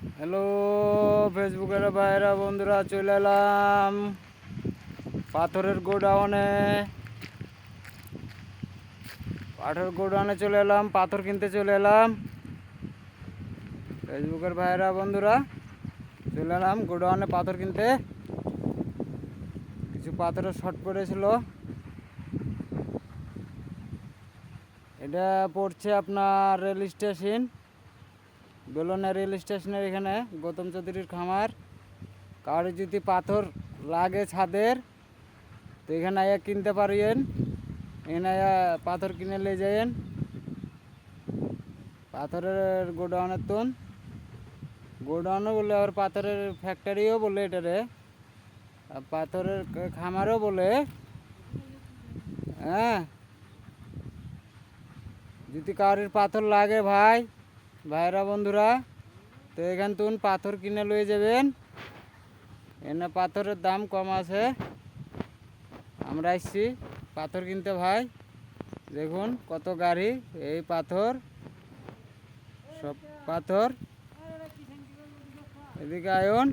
Hello ফেসবুকের ভাইরা বন্ধুরা, চলে এলাম পাথরের গোডাউনে চলে এলাম, পাথর কিনতে চলে এলাম। ফেসবুকের ভাইরা বন্ধুরা, চলে এলাম গোডাউনে পাথর কিনতে। কিছু পাথরের শর্ট পড়েছিল। এটা পড়ছে আপনার রেল স্টেশন, বেলনা রেল স্টেশনের এখানে গৌতম চৌধুরীর খামার। কারো যদি পাথর লাগে ছাদের, তো এখানে আয়া কিনতে পারিয়েন। এখানে আয়া পাথর কিনে নিয়ে যাইয়েন। পাথরের গোডাউনের তুন, গোডাউনও বলে, আবার পাথরের ফ্যাক্টরিও বলে, এটারে পাথরের খামারও বলে। হ্যাঁ, যদি কারোর পাথর লাগে ভাইরা বন্ধুরা, তো এখান তুন পাথর কিনে লয়ে যাবেন। এনে পাথরের দাম কম আছে। আমরা আসছি পাথর কিনতে ভাই। দেখুন কত গাড়ি, এই পাথর, সব পাথর। এদিকে আয়ন।